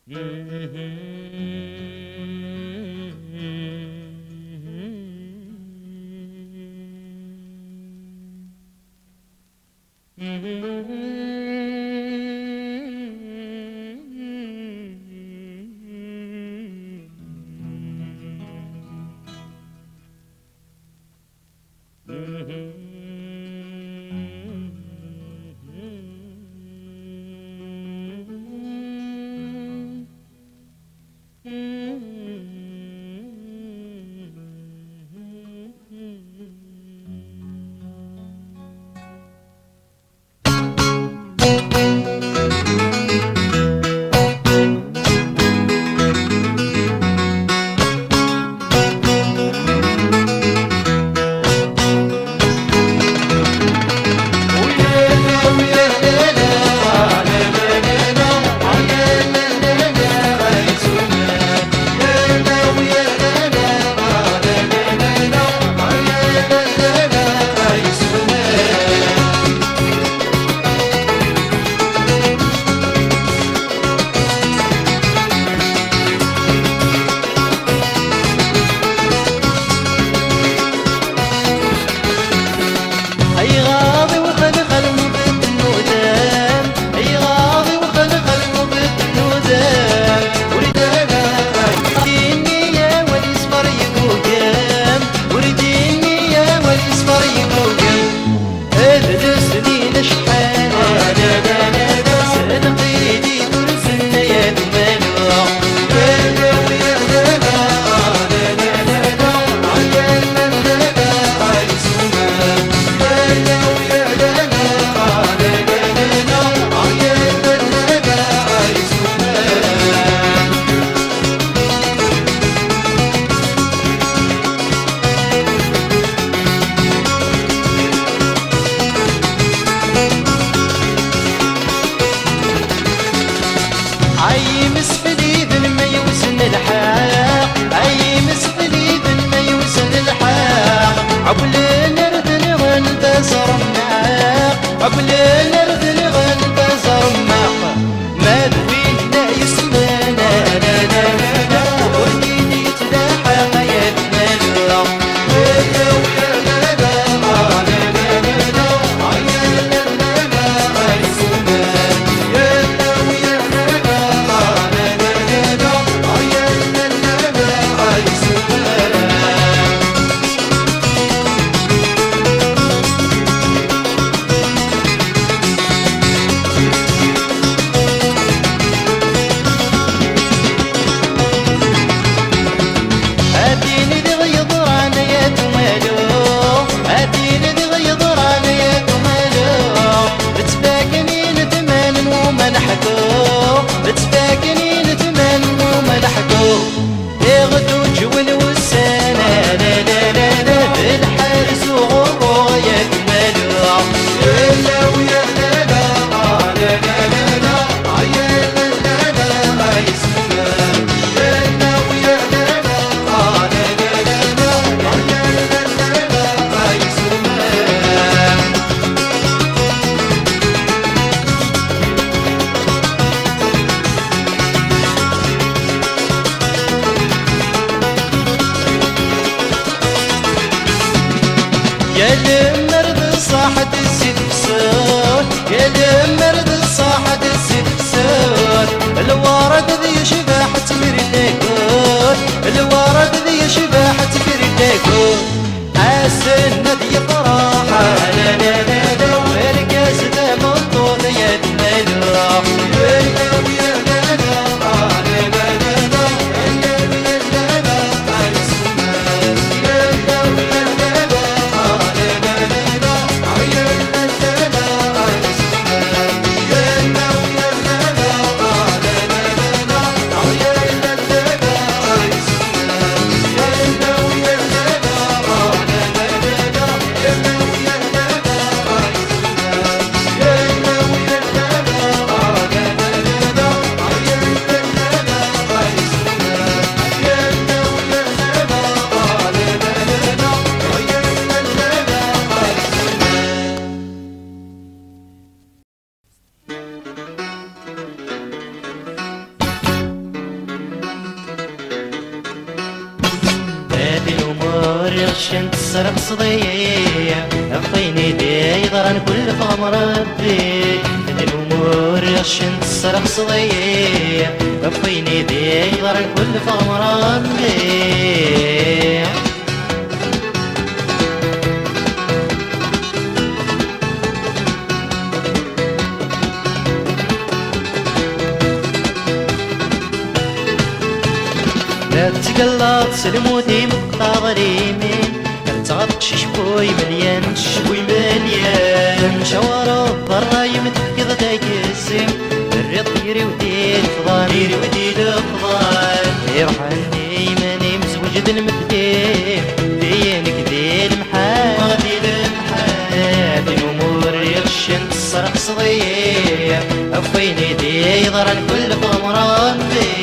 Mm-hmm. يغشنت السرق صديع أعطيني دي ضرن كل فغمر ربي الأمور يغشنت السرق صديع أعطيني دي ضرن كل فغمر ربي لا تقلط سلموتي مقطع ظليمي تغطق شبوي مليان شبوي مليان شوارب برا يمتفقد دايك الزم الريض يري ودي الفضان يري ودي الفضان يرحلني ماني مزوجد المدين دينك دي المحال غادي المحال الامور يغشن السرق صغير عفيني دي ضرن كل غمران بيه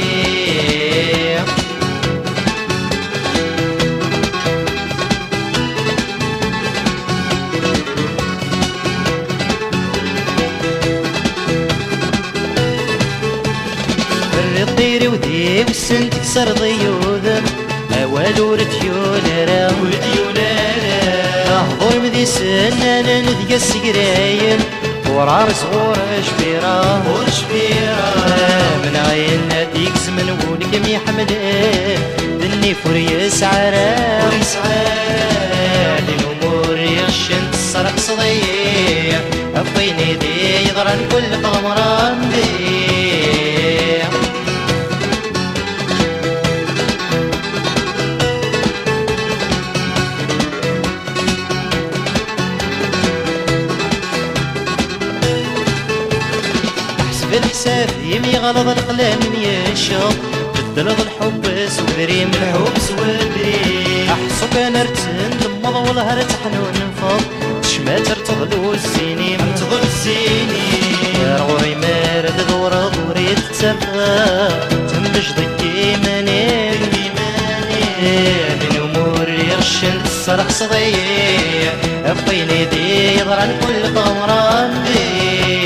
الطير ودي والسن تكسر ضيوذم أوالو رتيولارا أهضر مذي سنانا نذقى السقراين ورار صغور شبيرا من عين ناديك زمن ولكم يحملين دني فريس عرا الأمور يغشن السرق صديع أفيني دي يضرن كل غمران بيه بالحساب يمي غلط القلم يشوف بدلض الحبس ودريم الحبس ودريم احسو كان ارتن لمض والهر تحنون نفض تشمات ارتضلو السينيم ارتضل السينيم غوري مارد دوري تتفا تنبش ضكي ماني من امور يغشن السرق صديع افيني دي يضرن كل غمران بيه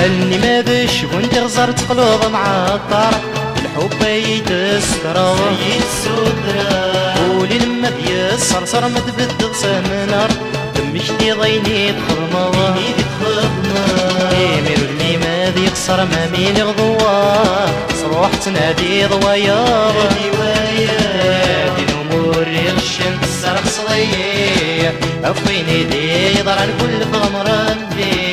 اللي ما بش وانت غزرت قلوب معطر الحب يتسدرا قولي لما بيصرصر ما تبدل سمنر دمش دي ضيني تخضما يمير اللي ما ذي يخسر ما مين يغضوا صروح تنادي ضوايا دي الامور يغشن السرق صديع عفيني دي ضرن كل غمران بيه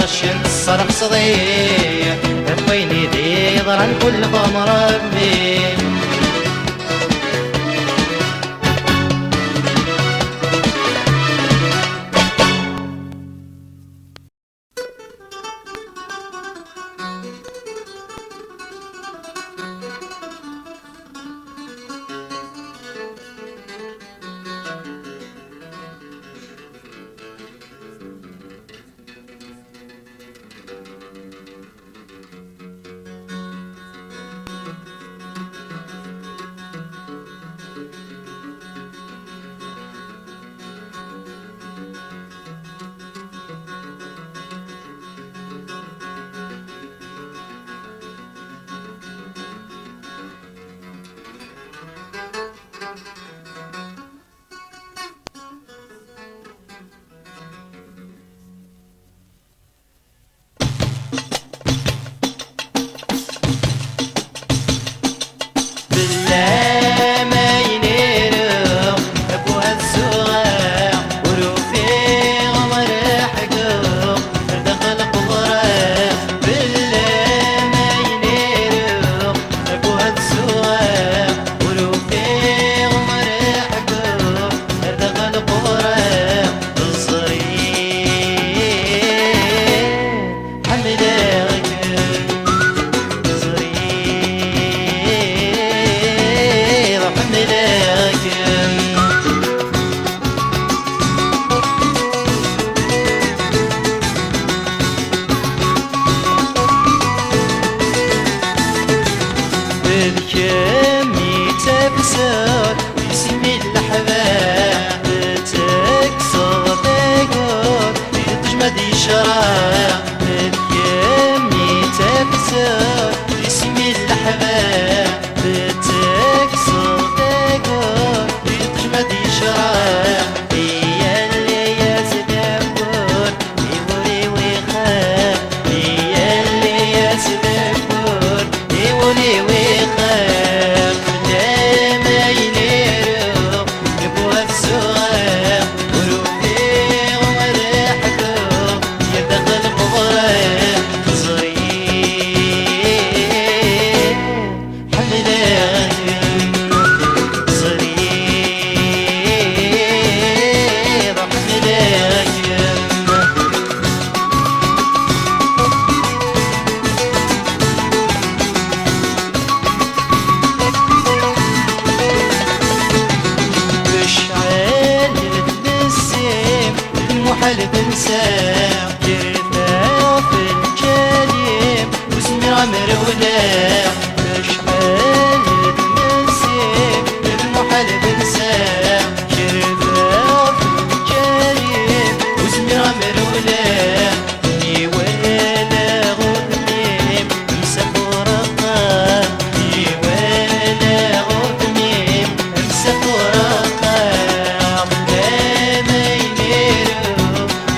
يغشن السرق صديع عفيني دي ضرن كل غمران بيه الكم يتبسر ويسمي الأحباب شراع تكمي تكسر اسمي الأحباب تكسر تقول تجمد شراع هي اللي يزدبر يولي ويخاف هي اللي يزدبر يولي ويخاف لا ما ينيرو نبوها السؤال وروحي ومرحكو يدخل بغرام صغير حملان صغير حملان بشعال النسيم المحال بنساه جرثا في الكليم واسمي عمر ولا بشعال النسيم المحال بنساه جرثا في الكليم واسمي عمر ولا ني ولا غنيم امسح ورقة ني ولا غنيم امسح ورقة لا ما ينيرو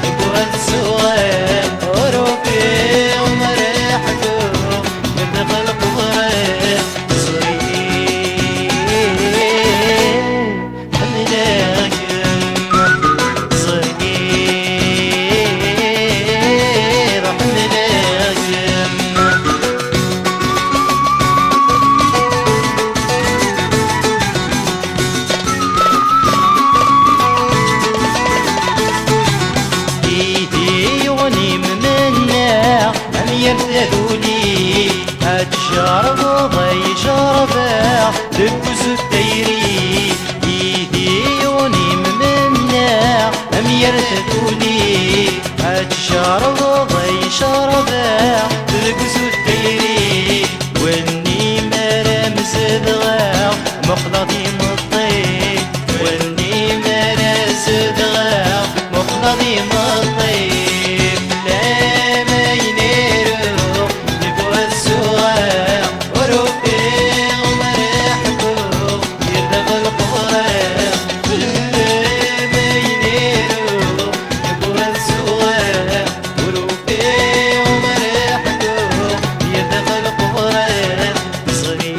نبوها السؤال وروبي ومرحكو يدخل بغرام صغير حملاك صغير حملاك ايدي يغني ممنع هم يرتدولي هتجرب وضي جربه دبوز الديري ايدي يغني ممنع هم يرتدولي هتجرب وضي جربه دبوز الديري واني مرمز دغاو مخلطي مطي واني مرمز دغاو مخلطي مطي لا ما ينيرو نبوها السؤال وروحي ومرحكو يدخل بغرام لا ما ينيرو نبوها السؤال وروحي ومرحكو يدخل بغرام صغير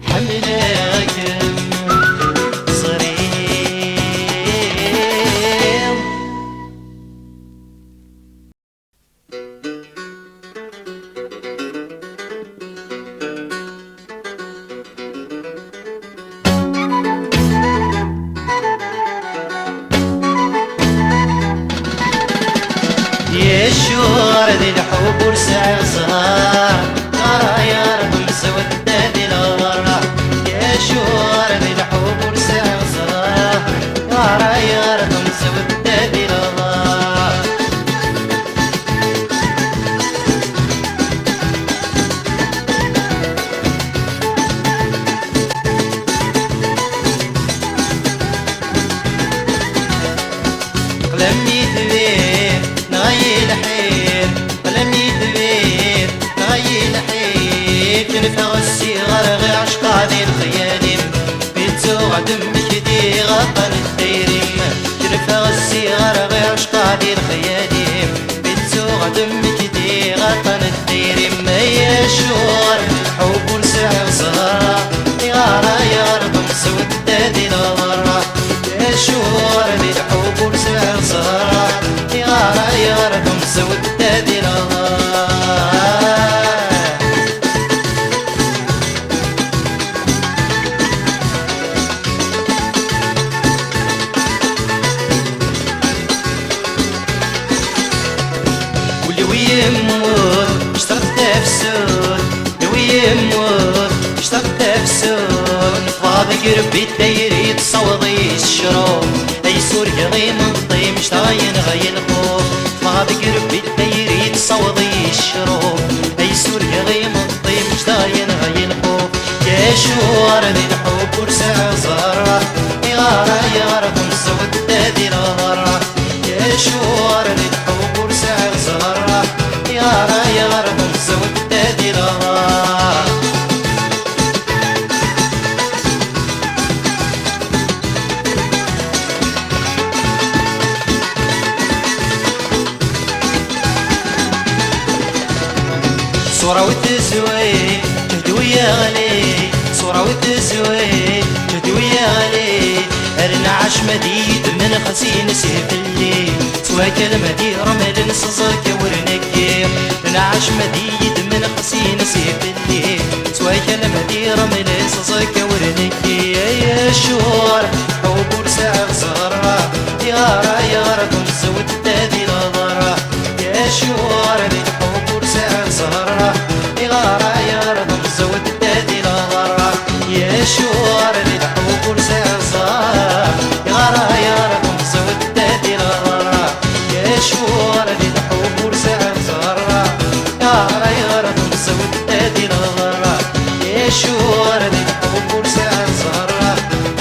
حملاك صغير يا شوار ذي الحب ورسع صغار ترى يا رب مسود ذي الغرة يا شوار ذي الحب ورسع صغار ترى يا رب مسود ذي الغرة قلمي دبير نغيل حير قلمي دبير نغيل حير تنفع الصغار غير عشق هذه الخيالم بتوع دمك دي غطن الديرم تنفع الصغار غير عشق هذه الخيالم بتوع دمك دي غطن الديرم يا شوار حب ونسع صغار يا يا رب مسود دي الغرة يا شوار ذي الحب ونسع صغار يا رب مسود دي الغرة يموت اشتقت تفسد لو يموت اشتقت تفسد فاضي قربي الدايري تصوضي الشروق اي سوريا غي منطي مش طاين غي الخوف فاضي قربي الدايري تصوضي الشروق اي سوريا غي منطي مش طاين غي الخوف يا شوار ذي الحب ورسع زهرة يا غارة يا رب مسود دادي الغرة صورة وتسوي جهد ويا غالي صورة وتسوي جهد ويا غالي ارنا عش مديد من خسين سيف الليل سوا كلمة دي رمل نصزك ورنكي ارنا عش مديد من خسين سيف الليل سوا كلمة دي رمل نصزك ورنكي يا شور حبور ساعة صغرى يارا يارا كنت زود تادي الغضرة يا شور حبور ساعة صغرى يارا يارا كنت زود تادي الغضرة يا شور حبور ساعة صغرى يارا يارا كنت زود تادي الغضرة يا شور حبور ساعة صغرى يارا يارا كنت زود تادي الغضرة يا شور حبور ساعة صغرى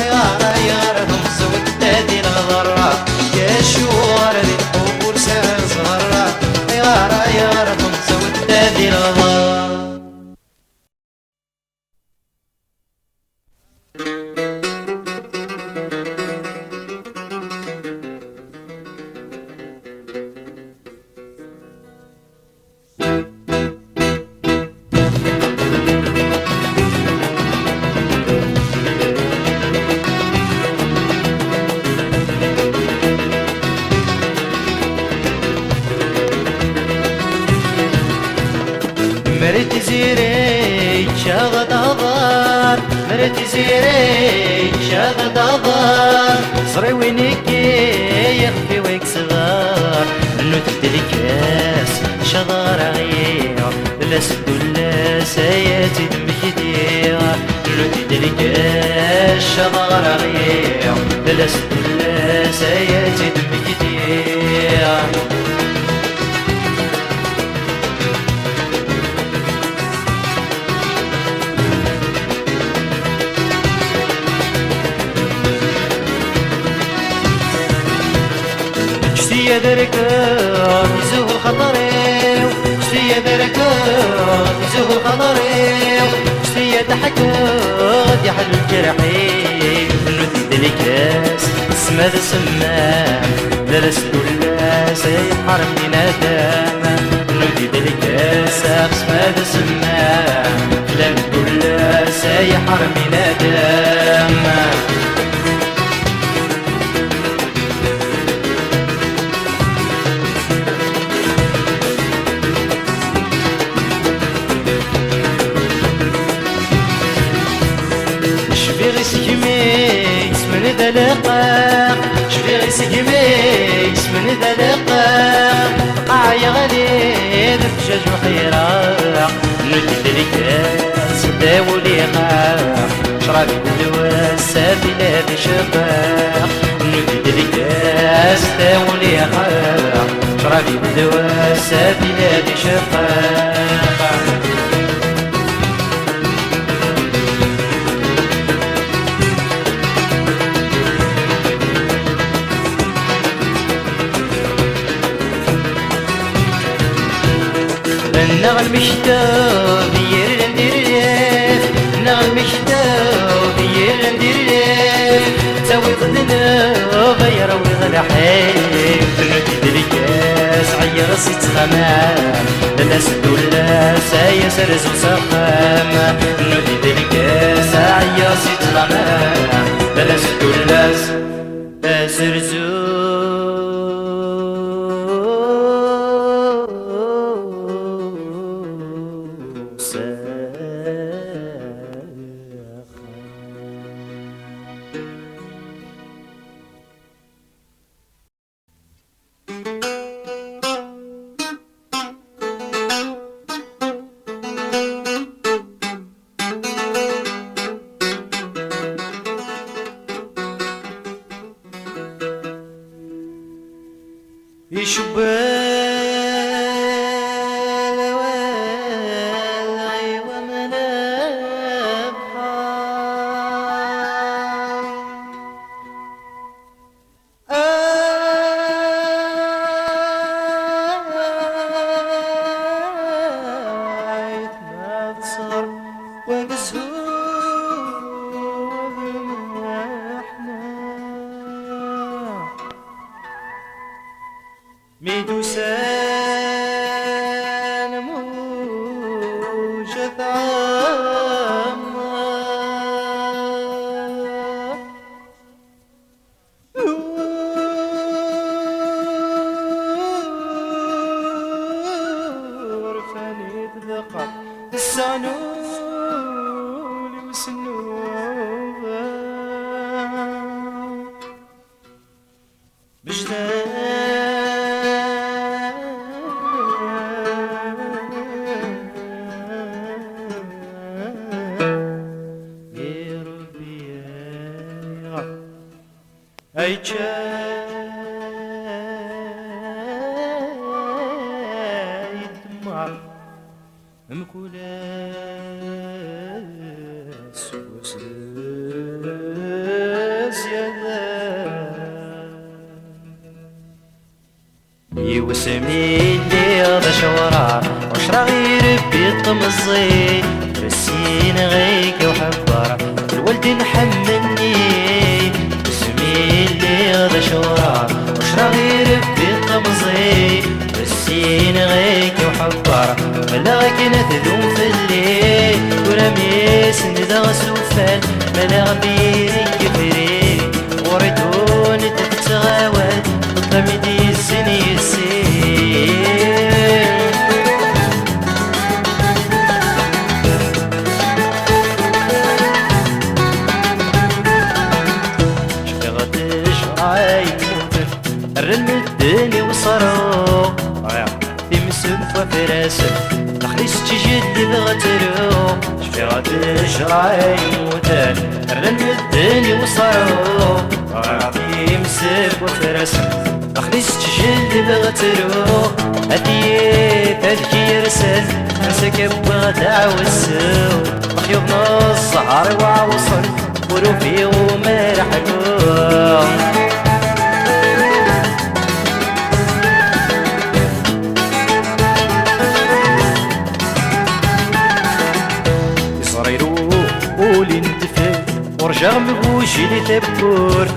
يارا يارا كنت زود تادي الغضرة يا شور حبور ساعة صغرى يارا يارا كنت زود تادي الغضرة مرت زيري شاغد أضار مرت زيري شاغد أضار صري وينكي يخفي ويك صغار انو تدركاس شغار غير لاس كل ساياتي دمك دير انو تدركاس شغار غير لاس كل ساياتي دمك دير يا دركات يزوه خطري شتي دركات يزوه خطري شتي ضحكات يحل الجرحي انو تدلكاس اسمه سمام درس كل سيحرم من ندام انو تدلكاس اسمه سمام لم كل سيحرم من ندام من ذلقاق شفيغ سقميس من ذلقاق قاعي غليظ بجاج وخيراق ندي ذلكاس داولي قاق شرابي بالواس بلا بشفاق ندي ذلكاس داولي قاق شرابي بالواس بلا بشفاق نغل مشتاق دير ندير نغل مشتاق دير ندير تسوي ضدنا غير وغل حيل ندي الكاس عير صيت خمام الناس كلها سايسر وسخام ندي الكاس عير صيت خمام الناس كلها سايسر Me do سعنولي وسنوبة يا ربي يا أي دمع مكولاس وساس يا يوسمي اللي هذا شورع وشرا غير بيطمزي رسين غيك وحبار الولد نحملني يوسمي اللي هذا شورع وشرا غير بيطمزي رسين غيك وحبار ملاك نتذوم في الليل ورميس ندغ سوفان ملاغ بيري كفري وريدون تتغاوال طمدي السني السين شغلتش راي موتر الرن الدنيا وصارو تمسك وفراسك تخليش تجد بغترو شغلتش راي موتر الرن الدنيا وصارو تمسك وفراسك تخليش تجد بغترو هديت هدكي رسل نسك بغدع والسو مخيوب نص سهر وعوصل وروفي ومرحكو قولي ندفن ورجع مبوشي اللي تبكور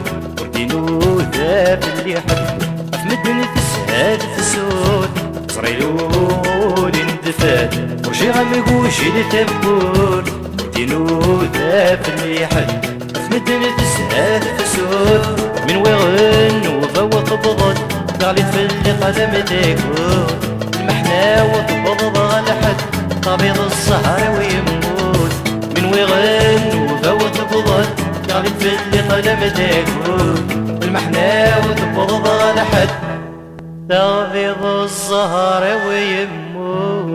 وردينو ذاب اللي حب افمدن تسهاد في السود صريلو قولي ندفن ورجع مبوشي اللي تبكور وردينو ذاب اللي حب افمدن تسهاد في السود من وغن وفوق بغض قالت في اللي قدم تكون المحنى وتبغض على حد طبيض السهر ويموت من وغن وفوت بضل قالت في اللي قدم تكون المحنى وتبض على حد تغيظ الزهر ويموت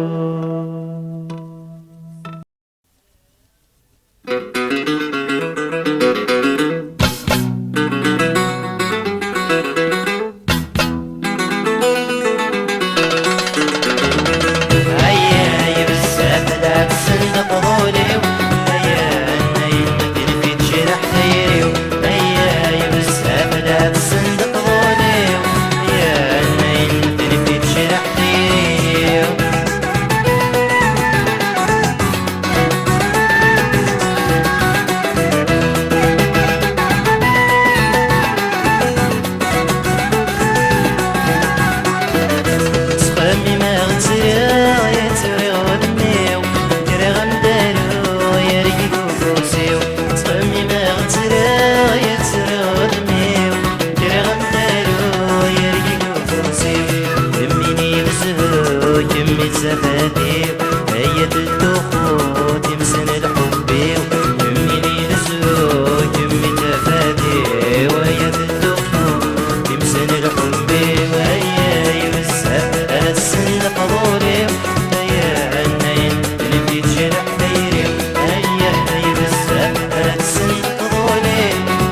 هي الدخول تمسن الحبي يميني نزوج يمي تفادي وهي الدخول تمسن الحبي وهي يمسها السن فضولي هي عنين اللي بيتجرح دايري هي يمسها السن فضولي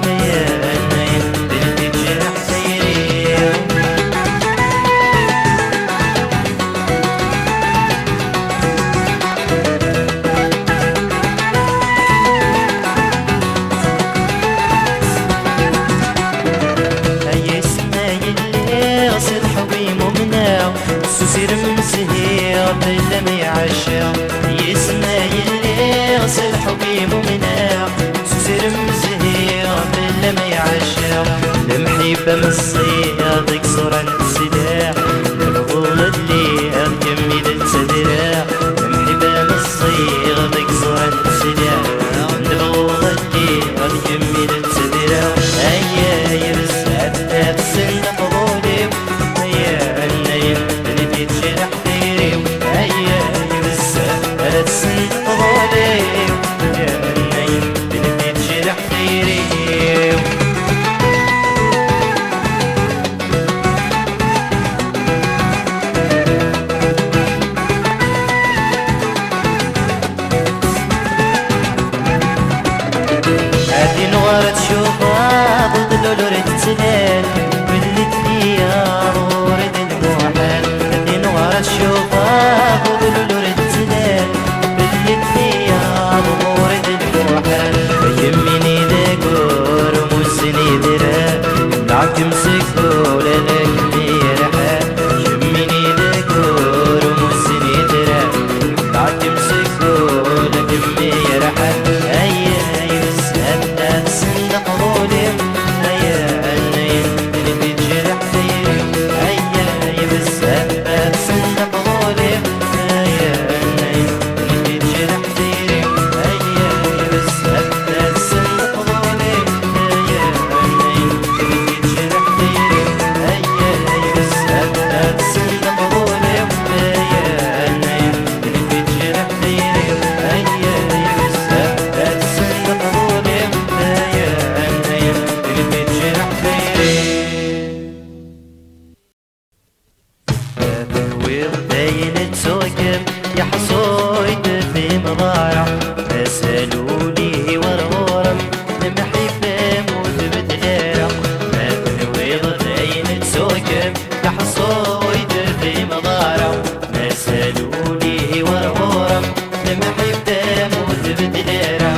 هي عنين اللي بيتجرح دايري سير مسهير بلا ما يعشق يسمع اللي غسل حبيب ومناع سير مسهير بلا ما يعشق المحبة من الصيغ تكسر السلاح الغول اللي كمل التدراع المحبة من الصيغ تكسر السلاح الغول اللي كمل التدراع هيا يرسل تفسن فضولي هيا النيل اللي بيتجرح ديري هيا يرسل تفسن وضاين تسوقم يا حصويد في مضايع اسالوني ورغورم المحبة موت بدليرة وضاين تسوقم يا حصويد في مضايع اسالوني ورغورم المحبة موت بدليرة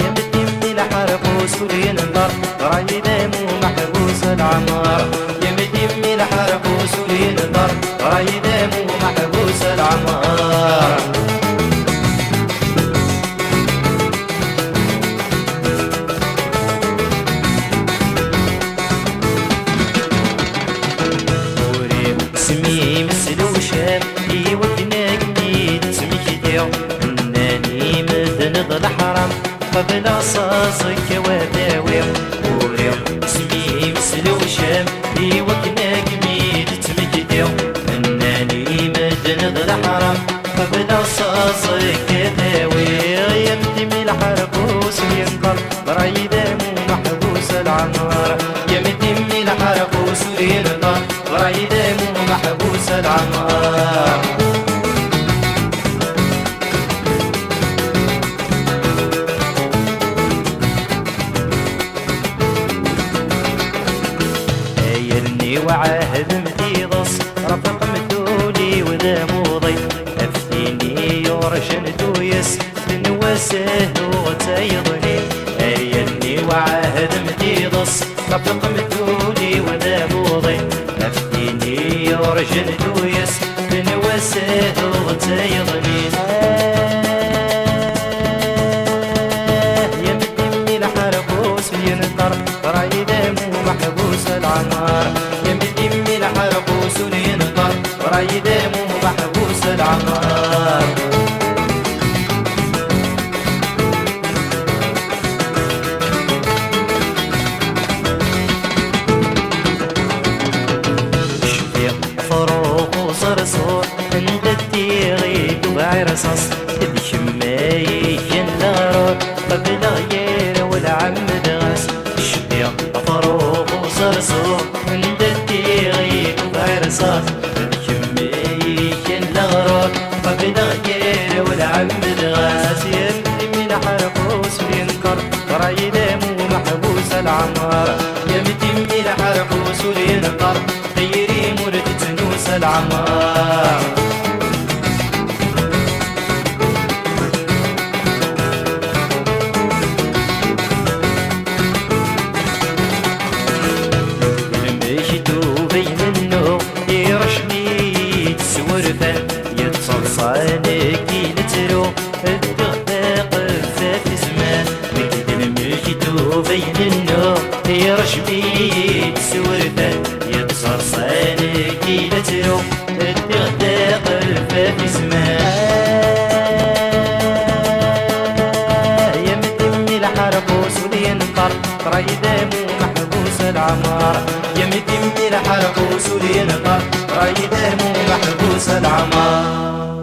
يا بدي من الحرب وسورين النار رايدة محبوس العمار يا مدمي الحرب وسورين النار رايدة محبوس العمار وري سمي مثل وشام يودنا جديد سمي كديو انني مدن الحرم قبل صاصك وداوي وري سمي مثل وشام يودنا جديد تمكديو انني مدن الحرم قبل صاصك داوي يمدي الحرب وسينقر رايدة محبوس العمار يمدي الحرب وسينقر رايدة محبوس العمار يرني وعاهد مديضص رفق مدولي وذا موضي افتيني يورشن دويس بنوسه وتيضني يرني وعاهد مديضص رفق مدولي وذا موضي افتيني يورشن دويس بنوسه وتيضني يمدي الحربوس ينطر رايدة محبوس العمار يمدي الحربوس ينطر رايدة محبوس العمار شفيق فروق وصرصور عند التيغيد وعرصص بشماي الغرور قبل غير والعم دغس شفيق فروق وصرصور عند التيغيد وعرصص بشماي الغرور قبل غير والعم دغس يمدي من حربوس ينكر رايدة محبوس العمار يمدي من حربوس ينكر غيري مرد تنوس العمار المشيتو بين النوم يرشني تسورفه يتصلصانك ينترو الدغداق فات زمان مكد المشيتو بين النوم يرشني تسورفه يتصلصانك ينترو الدغداق فات زمان يمدي الحربوس ولينقر رايدة محبوس العمار يمدي الحربوس ولينقر رايدة محبوس العمار